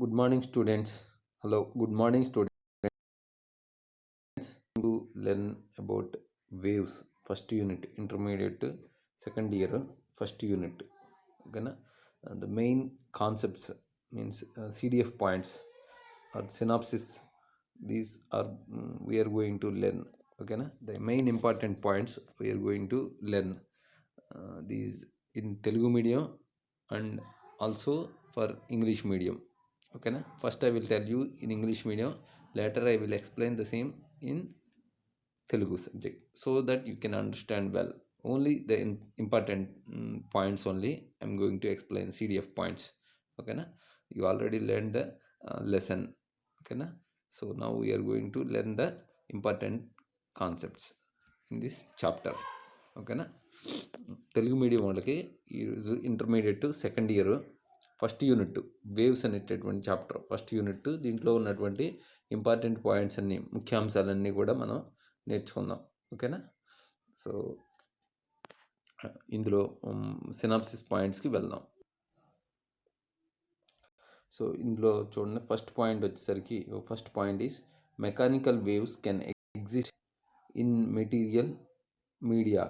Good morning, students. Hello, good morning, students. To learn about waves, first unit, intermediate, second year, first unit. Okay, na? The main concepts means CDF points or synopsis. These are we are going to learn. Okay, na? The main important points we are going to learn. These in Telugu medium and also for English medium. Okay, na? First I will tell you in English medium, later I will explain the same in Telugu subject so that you can understand well. Only the important points only I'm going to explain, CDF points. Okay, na? You already learned the lesson. Okay, na? So now we are going to learn the important concepts in this chapter. ఓకేనా, Telugu medium వాళ్ళకి ఈరోజు intermediate second year first unit waves అనేటటువంటి chapter first unit. దీంట్లో ఉన్నటువంటి important points అన్నీ, ముఖ్యాంశాలన్నీ కూడా మనం నేర్చుకుందాం. ఓకేనా, సో ఇందులో సినాప్సిస్ పాయింట్స్కి వెళ్దాం. సో ఇందులో చూడండి, ఫస్ట్ పాయింట్ వచ్చేసరికి, first point is mechanical waves can exist in material media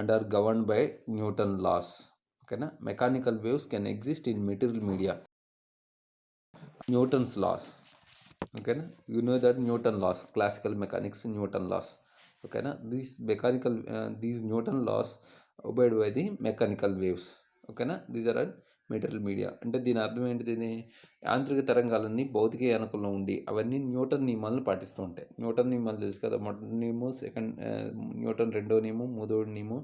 and are governed by Newton laws. Okay na, mechanical waves can exist in material media, Newton's laws. Okay na, you know that Newton laws, classical mechanics Newton laws. Okay na, these Newton laws obeyed by the mechanical waves. Okay na, these are material media. అంటే దీని అర్థం ఏంటిది? యాంత్రిక తరంగాలన్నీ భౌతిక యానకంలో ఉండి అవన్నీ Newton నియమాలను పాటిస్తూ ఉంటాయి. న్యూటన్ నియమాలు తెలుసు కదా, మొదటి నియమం, న్యూటన్ రెండో నియమం, మూడో నియమం.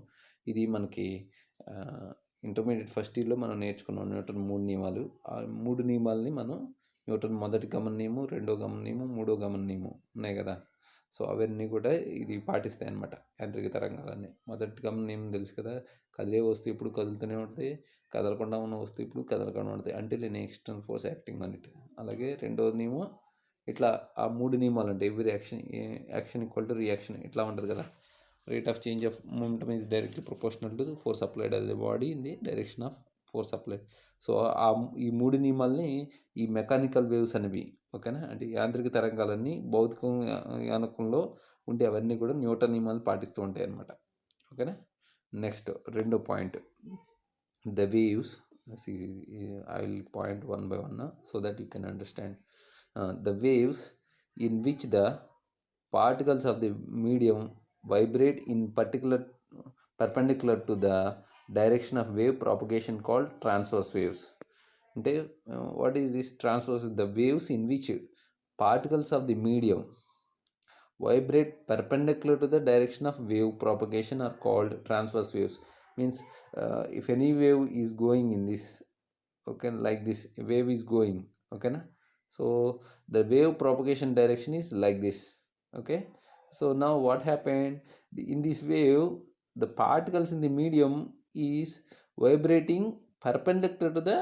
ఇది మనకి ఇంటర్మీడియట్ ఫస్ట్ ఇయర్లో మనం నేర్చుకున్నాం న్యూటన్ 3 నియమాలు. ఆ 3 నియమాలని మనం న్యూటన్ మొదటి గమన నియమం, రెండో గమన నియమం, మూడో గమన నియమం ఉన్నాయి కదా. సో అవన్నీ కూడా ఇది పాటిస్తాయి అన్నమాట, యాంత్రిక తరంగాలన్నీ. మొదటి గమన నియమం తెలుసు కదా, కదిలే వస్తువు ఇప్పుడు కదులుతూనే ఉంటుంది, కదలకుండా ఉన్న వస్తువు ఇప్పుడు కదలకుండా ఉంటుంది, అంటే నేను external force acting on it. అలాగే రెండవ నియమం ఇట్లా, ఆ 3 నియమాలు అంటే every action equal to reaction ఇట్లా ఉంటుంది కదా. Rate of change of momentum is directly proportional to force applied as a body in the direction of force applied. So ఈ 3 నియమాల్ని ఈ మెకానికల్ వేవ్స్ అనేవి, ఓకేనా, అంటే యాంత్రిక తరంగాలన్నీ భౌతిక యానకంలో ఉండే అవన్నీ కూడా న్యూటన్ నియమాలు పాటిస్తూ ఉంటాయి అన్నమాట. ఓకేనా, నెక్స్ట్ రెండో point, the waves. I will point one by one so that you can understand. The waves in which the particles of the medium vibrate in particular perpendicular to the direction of wave propagation called transverse waves. అంటే what is this transverse? The waves in which particles of the medium vibrate perpendicular to the direction of wave propagation are called transverse waves. Means if any wave is going in this, okay, like this wave is going, okay na, so the wave propagation direction is like this. Okay, so now what happened in this wave, the particles in the medium is vibrating perpendicular to the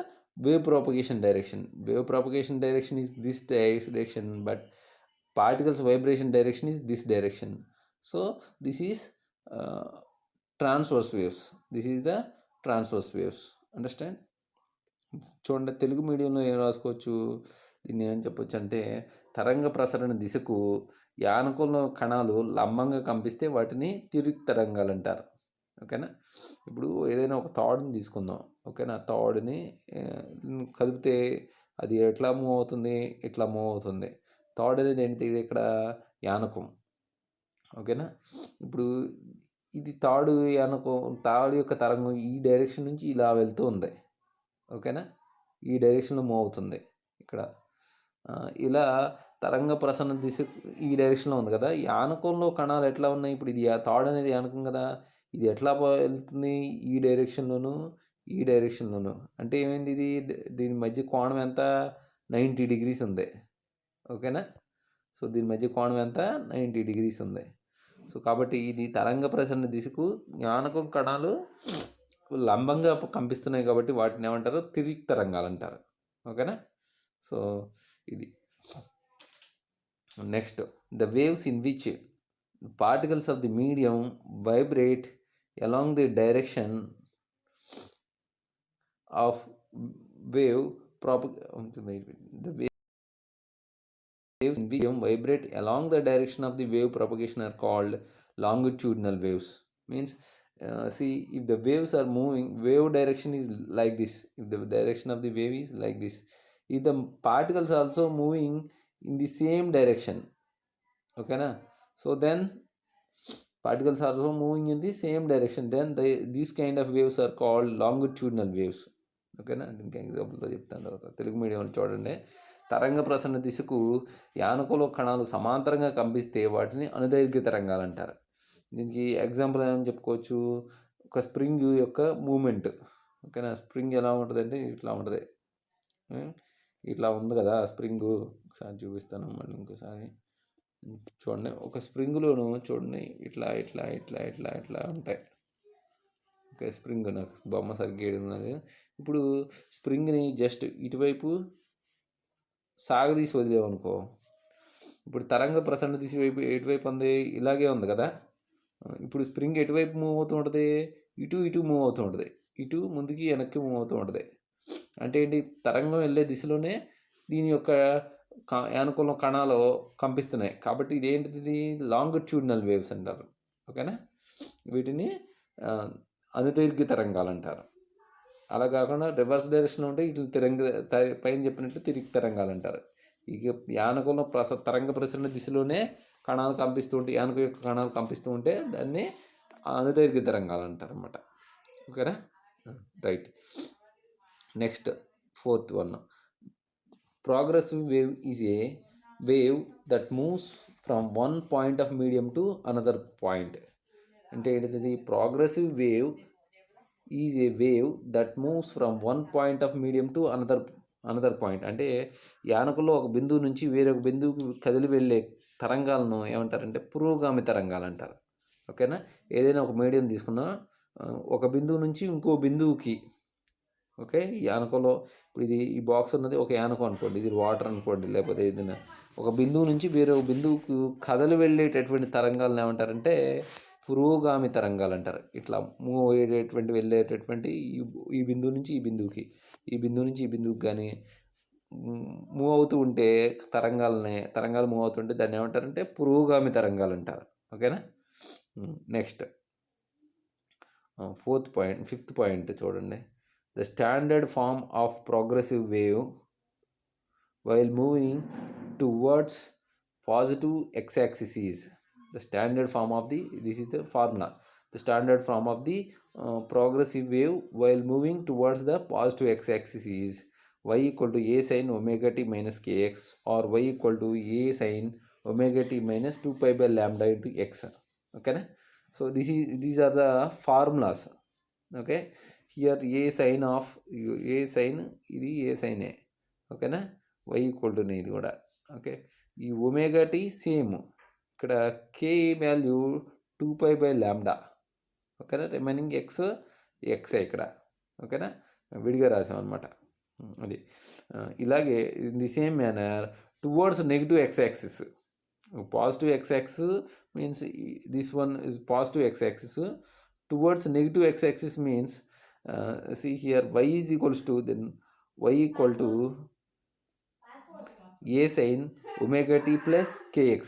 wave propagation direction. Wave propagation direction is this direction, but particles vibration direction is this direction. So this is transverse waves. This is the transverse waves. Understand? చూడండి, తెలుగు మీడియంలో ఏం రాసుకోవచ్చు, దీన్ని ఏం చెప్పొచ్చు అంటే, తరంగ ప్రసరణ దిశకు యానకంలో కణాలు లంబంగా కంపిస్తే వాటిని తిరిగి తరంగాలు అంటారు. ఓకేనా, ఇప్పుడు ఏదైనా ఒక తాడుని తీసుకుందాం. ఓకేనా, తాడుని కదిపితే అది ఎట్లా మూవ్ అవుతుంది, ఇట్లా మూవ్ అవుతుంది. తాడు అనేది ఏంటి, ఇక్కడ యానకం. ఓకేనా, ఇప్పుడు ఇది తాడు యానకం, తాడు యొక్క తరంగం ఈ డైరెక్షన్ నుంచి ఇలా వెళ్తూ ఉంది. ఓకేనా, ఈ డైరెక్షన్లో మూవ్ అవుతుంది. ఇక్కడ ఇలా తరంగ ప్రసరణ దిశ ఈ డైరెక్షన్లో ఉంది కదా. యానకంలో కణాలు ఎట్లా ఉన్నాయి, ఇప్పుడు ఇది తాడు అనేది యానకం కదా, ఇది ఎట్లా వెళ్తుంది, ఈ డైరెక్షన్లోను ఈ డైరెక్షన్లోను. అంటే ఏమైంది, దీని మధ్య కోణం ఎంత, 90 degrees ఉంది. ఓకేనా, సో దీని మధ్య కోణం ఎంత, 90 degrees ఉంది. సో కాబట్టి ఇది తరంగ ప్రసరణ దిశకు యానకం కణాలు లంబంగా కంపిస్తున్నాయి కాబట్టి వాటిని ఏమంటారు, తిరిగి తరంగాలు అంటారు. ఓకేనా, సో ఇది next, the waves in which particles of the medium vibrate along the direction of wave the waves in medium vibrate along the direction of the wave propagation are called longitudinal waves. Means see, if the waves are moving, wave direction is like this, if the direction of the wave is like this, if the particles also moving in the same direction, okay na, so then particles are also moving in the same direction, then these kind of waves are called longitudinal waves. ఓకేనా, దీనికి ఎగ్జాంపుల్తో చెప్తాను తర్వాత. తెలుగు మీడియంలో చూడండి, తరంగ ప్రసరణ దిశకు యానకుల కణాలు సమాంతరంగా కంపిస్తే వాటిని అనుదైర్ఘ్య తరంగాలు అంటారు. దీనికి ఎగ్జాంపుల్ ఏమని చెప్పుకోవచ్చు, ఒక స్ప్రింగ్ యొక్క మూమెంట్. ఓకేనా, స్ప్రింగ్ ఎలా ఉంటుంది అంటే ఇట్లా ఉంటుంది, ఇట్లా ఉంది కదా స్ప్రింగు. ఒకసారి చూపిస్తాను మళ్ళీ ఇంకోసారి చూడండి. ఒక స్ప్రింగ్లోను చూడండి ఇట్లా ఇట్లా ఇట్లా ఇట్లా ఇట్లా ఉంటాయి. ఓకే, స్ప్రింగ్ నాకు బొమ్మ సరిగ్గా ఉన్నది. ఇప్పుడు స్ప్రింగ్ని జస్ట్ ఇటువైపు సాగదీసి వదిలేమనుకో, ఇప్పుడు తరంగ ప్రసరణ దిశ వైపు ఎటువైపు ఉంది, ఇలాగే ఉంది కదా. ఇప్పుడు స్ప్రింగ్ ఎటువైపు మూవ్ అవుతూ ఉంటుంది, ఇటు ఇటు మూవ్ అవుతూ ఉంటుంది, ఇటు ముందుకి వెనక్కి మూవ్ అవుతూ ఉంటుంది. అంటే ఏంటి, తరంగం వెళ్ళే దిశలోనే దీని యొక్క యానుకుల కణాలు కంపిస్తున్నాయి. కాబట్టి ఇదేంటిది, లాంగిట్యూడినల్ వేవ్స్ అంటారు. ఓకేనా, వీటిని అనుదైర్ఘ్య తరంగాలు అంటారు. అలా కాకుండా రివర్స్ డైరెక్షన్లో ఉంటే ఇట్లా పైన చెప్పినట్టు తిరిగి తరంగాలు అంటారు. ఇక యానకుల తరంగ ప్రసరణ దిశలోనే కణాలు కంపిస్తూ ఉంటే, యానక యొక్క కణాలు కంపిస్తూ ఉంటే దాన్ని అనుదైర్ఘ్య తరంగాలు అంటారు అన్నమాట. ఓకేనా, right. Next 4th one, progressive wave is a wave that moves from one point of medium to another point. అంటే ఏంటిది, progressive wave is a wave that moves from one point of medium to another point. అంటే యానకుల్లో ఒక బిందువు నుంచి వేరొక బిందువుకి కదిలి వెళ్ళే తరంగాలను ఏమంటారంటే పురోగామి తరంగాలు అంటారు. ఓకేనా, ఏదైనా ఒక మీడియం తీసుకున్నా ఒక బిందువు నుంచి ఇంకో బిందువుకి, ఓకే, ఈ యానకంలో ఇప్పుడు ఇది ఈ బాక్స్ ఉన్నది ఒక యానకం అనుకోండి, ఇది వాటర్ అనుకోండి, లేకపోతే ఏదైనా ఒక బిందువు నుంచి వేరే ఒక బిందువుకు కదలి వెళ్ళేటటువంటి తరంగాలను ఏమంటారంటే పురోగామి తరంగాలు అంటారు. ఇట్లా మూవ్ అయ్యేటటువంటి వెళ్ళేటటువంటి ఈ బిందువు నుంచి ఈ బిందువుకి, ఈ బిందువు నుంచి ఈ బిందువుకి కానీ మూవ్ అవుతూ ఉంటే తరంగాలు మూవ్ అవుతుంటే దాన్ని ఏమంటారంటే పురోగామి తరంగాలు అంటారు. ఓకేనా, నెక్స్ట్ 5th పాయింట్ చూడండి. The standard form of progressive wave while moving towards positive x-axis is the standard form of the, this is the formula, the standard form of the progressive wave while moving towards the positive x-axis is y equal to a sin omega t minus kx or y equal to a sin omega t minus 2 pi by lambda into x. Okay, so these are the formulas. Okay, here a sin ఇది ఏ sign ఏ. ఓకేనా, y equal to ఇది కూడా. Okay, ఈ omega tea same, ఇక్కడ k value 2 pi by lambda. ఓకేనా, remaining x ఇక్కడ. ఓకేనా, విడిగా రాసాం అనమాట. అది ఇలాగే in the same manner towards negative X axis. Positive X axis means this one is positive X axis. Towards negative X axis means see here y is equals to, then y equal to a sin omega t plus kx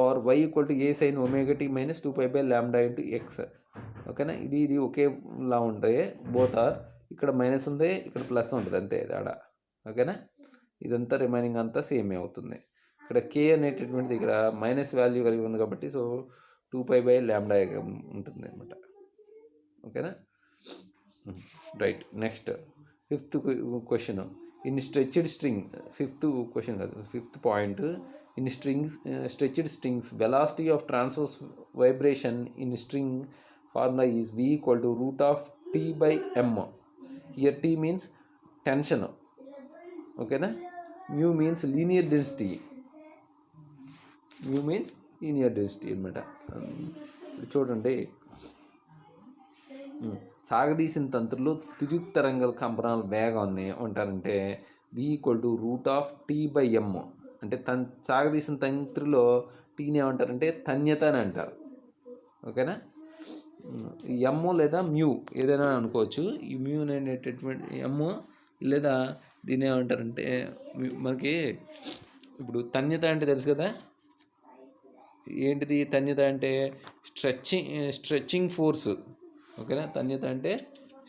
or y equal to a sin omega t minus 2 pi by lambda into x. ఓకేనా, ఇది ఒకేలా ఉంటాయి, both are. ఇక్కడ minus ఉంది, ఇక్కడ plus ఉంటుంది, అంతే తేడా. ఓకేనా, ఇదంతా రిమైనింగ్ అంతా సేమే అవుతుంది. ఇక్కడ k అనేటటువంటిది ఇక్కడ మైనస్ వాల్యూ కలిగి ఉంది కాబట్టి సో 2 pi by lambda ఉంటుంది అనమాట. ఓకేనా, right. Next 5th question, in stretched string, 5th question కాదు 5th point, in stretched strings velocity of transverse vibration in string formula is v equal to root of t by m. Here t means tension. ఓకేనా, mu means linear density, అనమాట. చూడండి, సాగదీసిన తంత్రులు తిరుగు తరంగాల కంపనాల వేగాన్ని ఉంటారంటే v equal to root of t by m. అంటే సాగదీసిన తంత్రిలో టీని ఏమంటారంటే తన్యత అని అంటారు. ఓకేనా, ఎమ్ లేదా మ్యూ ఏదైనా అనుకోవచ్చు. ఈ మ్యూ అనేటటువంటి ఎమ్ లేదా దీన్ని ఏమంటారంటే మనకి ఇప్పుడు తన్యత అంటే తెలుసు కదా, ఏంటిది తన్యత అంటే స్ట్రెచ్చింగ్ ఫోర్స్. ఓకేనా, తన్యత అంటే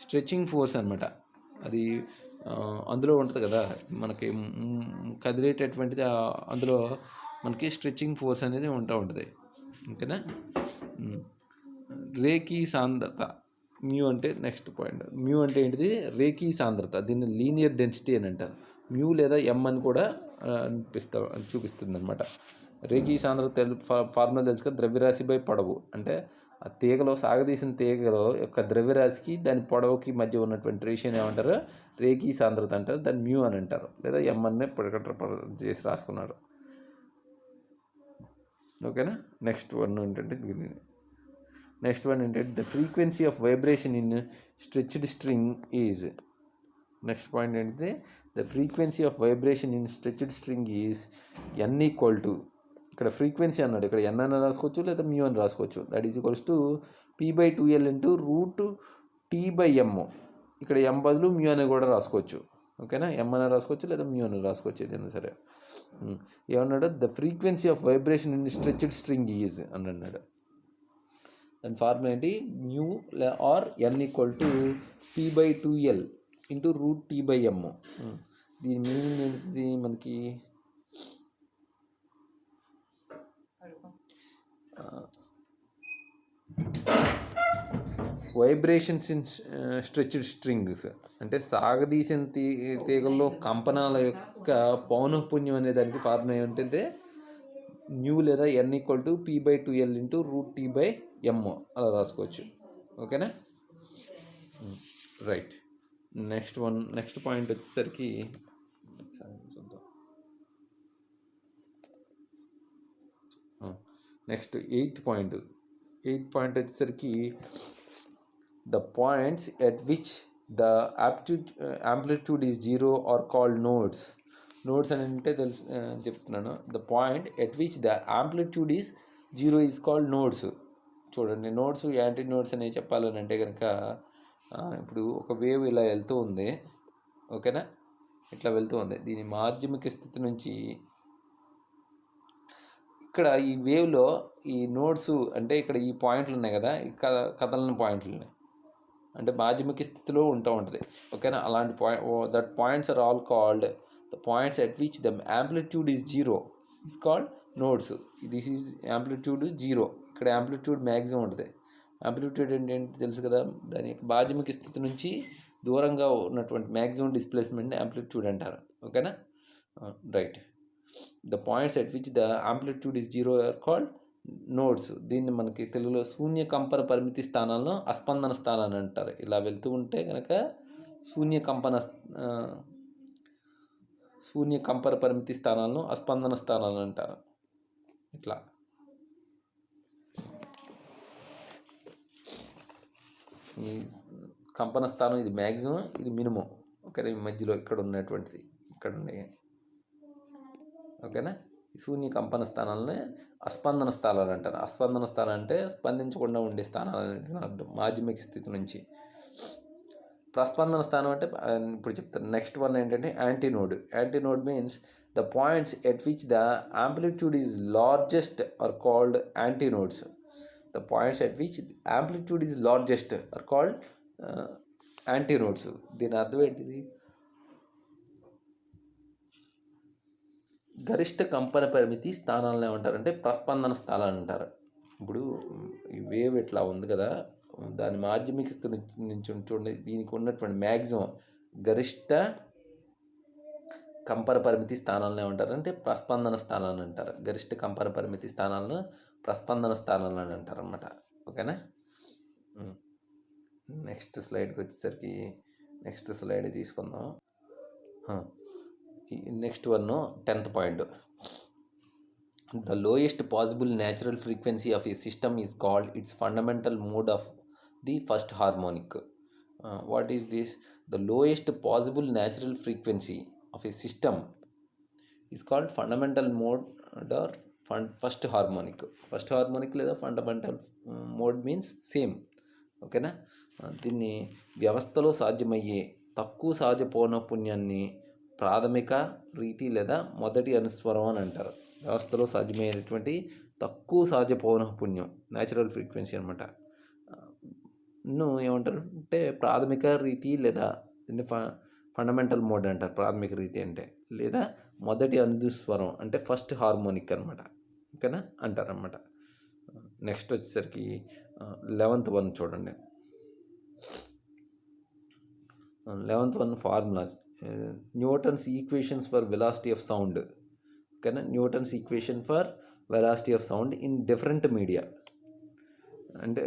స్ట్రెచ్చింగ్ ఫోర్స్ అనమాట. అది అందులో ఉంటుంది కదా మనకి కదిలేటటువంటిది, అందులో మనకి స్ట్రెచ్చింగ్ ఫోర్స్ అనేది ఉంటుంది. ఓకేనా. రేఖీ సాంద్రత మ్యూ అంటే నెక్స్ట్ పాయింట్. మ్యూ అంటే ఏంటిది? రేఖీ సాంద్రత. దీన్ని లీనియర్ డెన్సిటీ అని అంటారు. మ్యూ లేదా ఎమ్ అని కూడా చూపిస్తుంది అనమాట. రేఖీ సాంద్రత ఫార్ములా తెలుసు కదా, ద్రవ్యరాశి బై పొడవు. అంటే ఆ తీగలో సాగదీసిన తీగలో యొక్క ద్రవ్యరాశికి దాని పొడవుకి మధ్య ఉన్నటువంటి రేషియోని ఏమంటారు? రేఖీ సాంద్రత అంటారు. దాన్ని మ్యూ అని అంటారు, లేదా ఎమ్ అనే చేసి రాసుకున్నారు. ఓకేనా. నెక్స్ట్ వన్ ఏంటంటే the frequency of vibration in stretched string is. Next point ఏంటిది? The frequency of vibration in stretched string is n equal to, ఇక్కడ ఫ్రీక్వెన్సీ అన్నాడు, ఇక్కడ n అని రాసుకోవచ్చు లేదా మ్యూ అని రాసుకోవచ్చు. That is equals to p/2l into √t/m. ఇక్కడ m బదులు మ్యూ అని కూడా రాసుకోవచ్చు. ఓకేనా, m అని రాసుకోవచ్చు లేదా మ్యూ అని రాసుకోవచ్చు, ఏదైనా సరే. ఏమన్నాడు? The frequency of vibration in stretched string is అని అన్నాడు. దాని ఫార్ములా ఏంటి? Mu or n equal to p/2l into √t/m. దీని మీనింగ్ ఏంటిది మనకి? వైబ్రేషన్స్ ఇన్ స్ట్రెచ్డ్ స్ట్రింగ్స్ అంటే సాగదీసిన తీగల్లో కంపనాల యొక్క పౌనఃపున్యం అనే దానికి ఫార్ములా ఏంటంటే న్యూ లేదా n equal to p/2l into √t/m అలా రాసుకోవచ్చు. ఓకేనా, రైట్. నెక్స్ట్ పాయింట్ వచ్చేసరికి ఎయిత్ పాయింట్ వచ్చేసరికి the points at which the amplitude is 0 are called nodes. Nodes అని అంటే చెప్తున్నాను. The point at which the amplitude is 0 is called nodes. చూడండి, nodes anti nodes అనేవి చెప్పాలని అంటే కనుక, ఇప్పుడు ఒక వేవ్ ఇలా వెళ్తూ ఉంది. ఓకేనా, ఇట్లా వెళ్తూ ఉంది. దీని మాధ్యమిక స్థితి నుంచి ఇక్కడ ఈ వేవ్లో ఈ నోడ్స్ అంటే ఇక్కడ ఈ పాయింట్లు ఉన్నాయి కదా, ఈ కదలని పాయింట్లు ఉన్నాయి, అంటే మాధ్యమిక స్థితిలో ఉంటుంది. ఓకేనా, అలాంటి that points are all called the points at which the amplitude is 0 is called nodes. This is amplitude 0. ఇక్కడ యాంప్లిట్యూడ్ మ్యాక్సిమం ఉంటుంది. యాంప్లిట్యూడ్ ఏంటి తెలుసు కదా, దాని యొక్క మాధ్యమిక స్థితి నుంచి దూరంగా ఉన్నటువంటి మ్యాక్సిమం డిస్ప్లేస్మెంట్ని యాంప్లిట్యూడ్ అంటారు. ఓకేనా, right. The points at which the amplitude is 0 are called nodes. దీన్ని మనకి తెలుగులో శూన్య కంపన పరిమితి స్థానాలను అస్పందన స్థానాన్ని అంటారు. ఇలా వెళ్తూ ఉంటే కనుక శూన్య కంపన పరిమితి స్థానాలను అస్పందన స్థానాలు అంటారు. ఇట్లా ఈ కంపన స్థానం ఇది మ్యాక్సిమం, ఇది మినిమం. ఓకేనా, ఈ మధ్యలో ఇక్కడ ఉన్నటువంటిది ఇక్కడ ఉన్నాయి. ఓకేనా, శూన్య కంపన స్థానాలని అస్పందన స్థానాలు అంటారు. అస్పందన స్థానం అంటే స్పందించకుండా ఉండే స్థానాలు అర్థం, మాధ్యమిక స్థితి నుంచి. ప్రస్పందన స్థానం అంటే ఇప్పుడు చెప్తాను. నెక్స్ట్ వన్ ఏంటంటే antinode. Antinode means the points at which the amplitude is largest are called antinodes. The points at which amplitude is largest are called antinodes. దీని అర్థం ఏంటిది? గరిష్ట కంపన పరిమితి స్థానాలను ఏమంటారంటే ప్రస్పందన స్థానాలు అంటారు. ఇప్పుడు ఈ వేవ్ ఇట్లా ఉంది కదా, దాని మాధ్యమిక స్థితి నుంచి చూడండి, దీనికి ఉన్నటువంటి మ్యాక్సిమం గరిష్ట కంపన పరిమితి స్థానాలను ఏమంటారు అంటే ప్రస్పందన స్థానాలు అంటారు. గరిష్ట కంపన పరిమితి స్థానాలను ప్రస్పందన స్థానాలు అని అంటారు అన్నమాట. ఓకేనా, నెక్స్ట్ స్లైడ్కి వచ్చేసరికి నెక్స్ట్ స్లైడ్ తీసుకుందాం. Next one 10th point. The lowest possible natural frequency of a system is called its fundamental mode of the first harmonic. What is this? The lowest possible natural frequency of a system is called fundamental mode or first harmonic. First harmonic లేదా fundamental mode means same. ఓకేనా, దీన్ని వ్యవస్థలో సాధ్యమయ్యే తక్కువ సహజ పౌనఃపున్యాన్ని ప్రాథమిక రీతి లేదా మొదటి అనుస్వరం అని అంటారు. వ్యవస్థలో సాధ్యమైనటువంటి తక్కువ సహజ పౌనఃపున్యం న్యాచురల్ ఫ్రీక్వెన్సీ అనమాట. ఏమంటారు అంటే ప్రాథమిక రీతి లేదా దీన్ని ఫండమెంటల్ మోడ్ అంటారు. ప్రాథమిక రీతి అంటే లేదా మొదటి అనుస్వరం అంటే ఫస్ట్ హార్మోనిక్ అనమాట. ఓకేనా అంటారనమాట. నెక్స్ట్ వచ్చేసరికి 11th వన్ చూడండి. 11th one formulas. Newton's equations for velocity of sound. ఓకేనా, Newton's equation for velocity of sound in different media. అంటే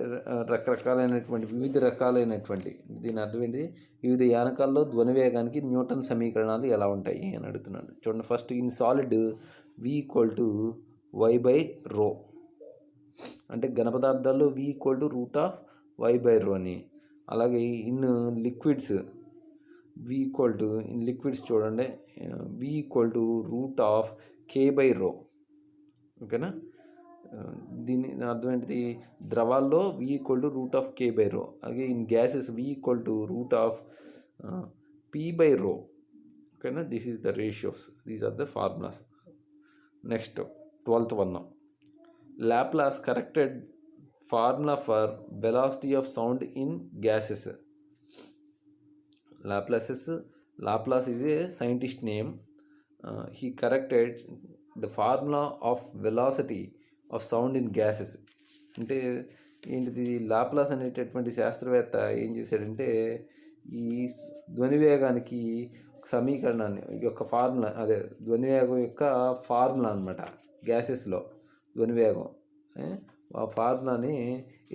వివిధ రకాలైనటువంటి దీని అర్థం ఏంటి, వివిధ యానకాల్లో ధ్వని వేగానికి న్యూటన్ సమీకరణాలు ఎలా ఉంటాయి అని అడుగుతున్నాడు. చూడండి, first in solid V = y/ρ. అంటే ఘన పదార్థాల్లో V = √y/ρ అని. అలాగే ఇన్ లిక్విడ్స్ ఇన్ లిక్విడ్స్ చూడండి V = √k/ρ. ఓకేనా, దీని అర్థం ఏంటిది, ద్రవాల్లో V = √k/ρ. అలాగే ఇన్ గ్యాసెస్ V = √p/ρ. ఓకేనా, this is the ratios, these are the formulas. Next 12th one, Laplace corrected formula for velocity of sound in gases. Laplace is a scientist name. He corrected the formula of velocity of sound in gases. అంటే ఏంటిది, Laplace అనేటటువంటి శాస్త్రవేత్త ఏం చేశాడంటే ఈ ధ్వని వేగానికి సమీకరణాన్ని యొక్క ఫార్ములా, అదే ధ్వని వేగం యొక్క ఫార్ములా అనమాట. గ్యాసెస్లో ధ్వని వేగం ఆ ఫార్ములాని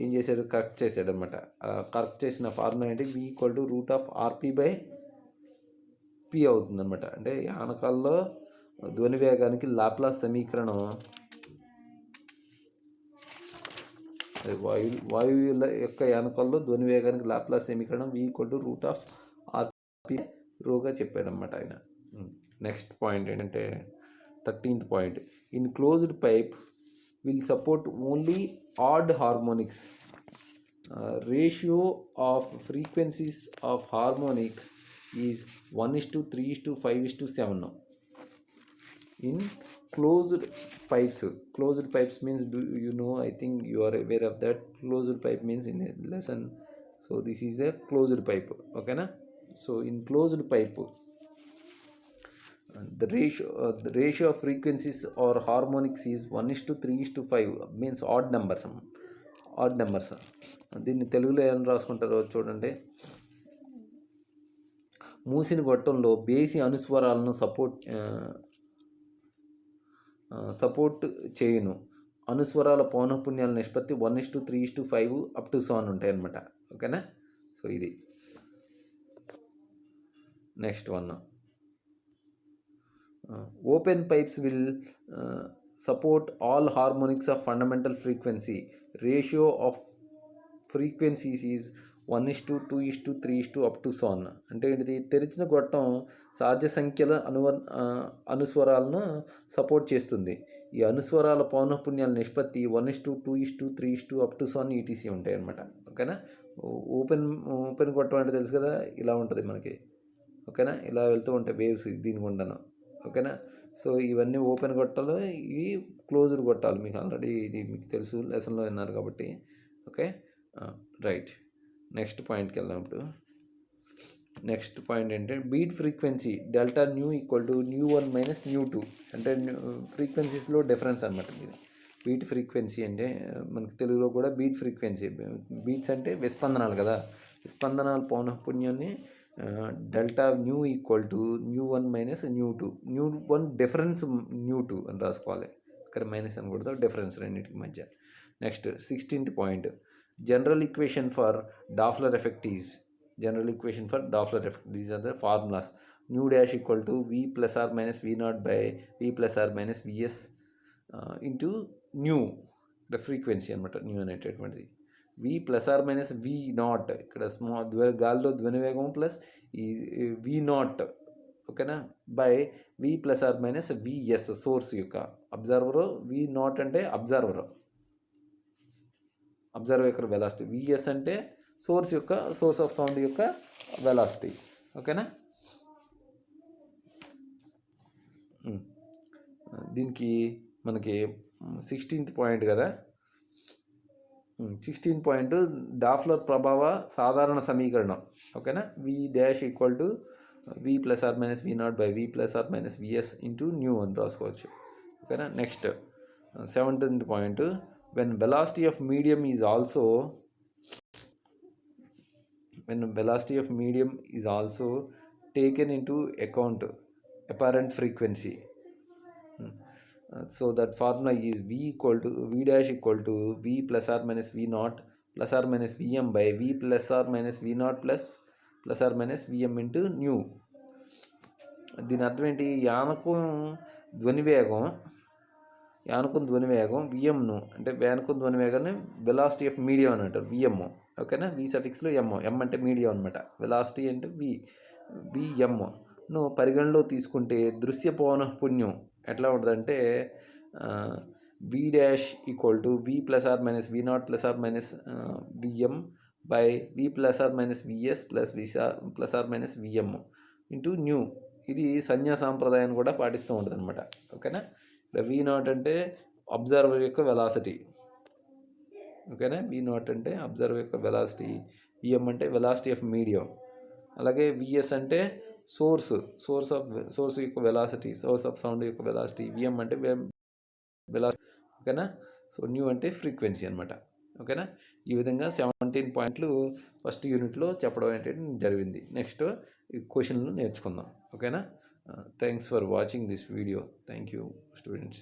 ఏం చేశాడు, కరెక్ట్ చేశాడు అనమాట. కరెక్ట్ చేసిన ఫార్ములా ఏంటి, V = √RP/P అవుతుంది అనమాట. అంటే యానకాల్లో ధ్వని వేగానికి లాప్లాస్ సమీకరణం, వాయువుల యొక్క యానకాల్లో ధ్వని వేగానికి లాప్లాస్ సమీకరణం V = √RP/ρగా చెప్పాడనమాట ఆయన. నెక్స్ట్ పాయింట్ ఏంటంటే 13th point, in closed pipe will support only odd harmonics. Ratio of frequencies of harmonic is 1:3:5:7. In closed pipes means, do you know, I think you are aware of that. Closed pipe means in a lesson, so this is a closed pipe. Okay na? So in closed pipe, the ratio of frequencies or harmonics is 1:3:5, means odd numbers. దీన్ని తెలుగులో ఏం రాసుకుంటారో చూడండి. మూసిన గొట్టంలో బేసి అనుస్వరాలను support చేయును అనుస్వరాల పౌనఃపున్యాల నిష్పత్తి 1:3:5 up to so on ఉంటాయి అన్నమాట. ఓకేనా, సో ఇది next one. Open pipes will support all harmonics of fundamental frequency. Ratio of frequencies is 1:2:3 up to so on. అంటే ఏంటిది, తెరిచిన గొట్టం సాధ్య సంఖ్యల అనుస్వరాలను సపోర్ట్ చేస్తుంది. ఈ అనుస్వరాల పౌనఃపున్యాల నిష్పత్తి 1:2:3 up to so on ETC ఉంటాయి అన్నమాట. ఓకేనా, ఓపెన్ గొట్టం అంటే తెలుసు కదా, ఇలా ఉంటుంది మనకి. ఓకేనా, ఇలా వెళ్తూ ఉంటాయి వేవ్స్ దీని గుండాను. ఓకేనా, సో ఇవన్నీ ఓపెన్ గొట్టాలు, ఇవి క్లోజ్డ్ గొట్టాలు. మీకు ఆల్రెడీ ఇది మీకు తెలుసు, లెసన్లో విన్నారు కాబట్టి. Okay, right. నెక్స్ట్ పాయింట్కి వెళ్దాం. ఇప్పుడు నెక్స్ట్ పాయింట్ ఏంటంటే బీట్ ఫ్రీక్వెన్సీ డెల్టా న్యూ = ν1 - ν2. అంటే ఫ్రీక్వెన్సీస్లో డిఫరెన్స్ అనమాట. ఇది బీట్ ఫ్రీక్వెన్సీ అంటే మనకి తెలుగులో కూడా బీట్ ఫ్రీక్వెన్సీ. బీట్స్ అంటే విస్పందనాలు కదా, విస్పందనాల పౌనఃపున్యాన్ని డెల్టా న్యూ = ν1 - ν2. ν1 డిఫరెన్స్ ν2 అని రాసుకోవాలి. ఇక్కడ మైనస్ అనకూడదు, డిఫరెన్స్ రెండింటికి మధ్య. Next 16th point, general equation for Doppler effect is. These are the formulas. ν' = V ± V0/V ± Vs into nu, the frequency అనమాట. న్యూ అనేటటువంటిది V ± V0, ఇక్కడ గాలిలో ధ్వనివేగం ప్లస్ ఈ V0. ఓకేనా, బై V ± Vs సోర్స్ యొక్క అబ్జర్వర్. V0 అంటే observer యొక్క velocity. Vs అంటే సోర్స్ ఆఫ్ సౌండ్ యొక్క వెలాసిటీ. ఓకేనా. దీనికి మనకి 16th పాయింట్ కదా. 16 పాయింట్ డాఫ్లర్ ప్రభావ సాధారణ సమీకరణం. ఓకేనా. V dash equal to v plus or minus v naught by v plus or minus v s into nu అని రాసుకోవచ్చు. ఓకేనా. Next 17th point when velocity of medium is also taken into account apparent frequency. So that formula is v dash equal to v plus or minus v naught plus or minus vm by v plus or minus v naught plus or minus vm into nu. దీని అర్థం ఏంటి? యానకం ధ్వనివేగం విఎంను అంటే యానకం ధ్వనివేగాన్ని velocity of medium అని అంటారు, VM. ఓకేనా. వి సఫిక్స్లో ఎం అంటే medium అనమాట. Velocity అంటే విఎంను పరిగణలో తీసుకుంటే దృశ్య పౌనఃపున్యం ఎట్లా ఉంటుందంటే v dash equal to v plus or minus v naught plus or minus v m by v plus or minus v s plus plus or minus v m into nu. ఇది సంజ్ఞా సాంప్రదాయాన్ని కూడా పాటిస్తూ ఉంటుంది అనమాట. ఓకేనా. ఇక్కడ వి నాట్ అంటే అబ్జర్వర్ యొక్క వెలాసిటీ. ఓకేనా. వి నాట్ అంటే అబ్జర్వర్ యొక్క వెలాసిటీ, విఎం అంటే వెలాసిటీ ఆఫ్ మీడియం, అలాగే విఎస్ అంటే సోర్స్ యొక్క వెలాసిటీ, సోర్స్ ఆఫ్ సౌండ్ యొక్క వెలాసిటీ, విఎం అంటే వెలాసిటీ. ఓకేనా. సో న్యూ అంటే ఫ్రీక్వెన్సీ అనమాట. ఓకేనా. ఈ విధంగా 17 పాయింట్లు ఫస్ట్ యూనిట్లో చెప్పడం ఏంటంటే జరిగింది. నెక్స్ట్ ఈ క్వశ్చన్లు నేర్చుకుందాం. ఓకేనా. Thanks for watching this video. Thank you students.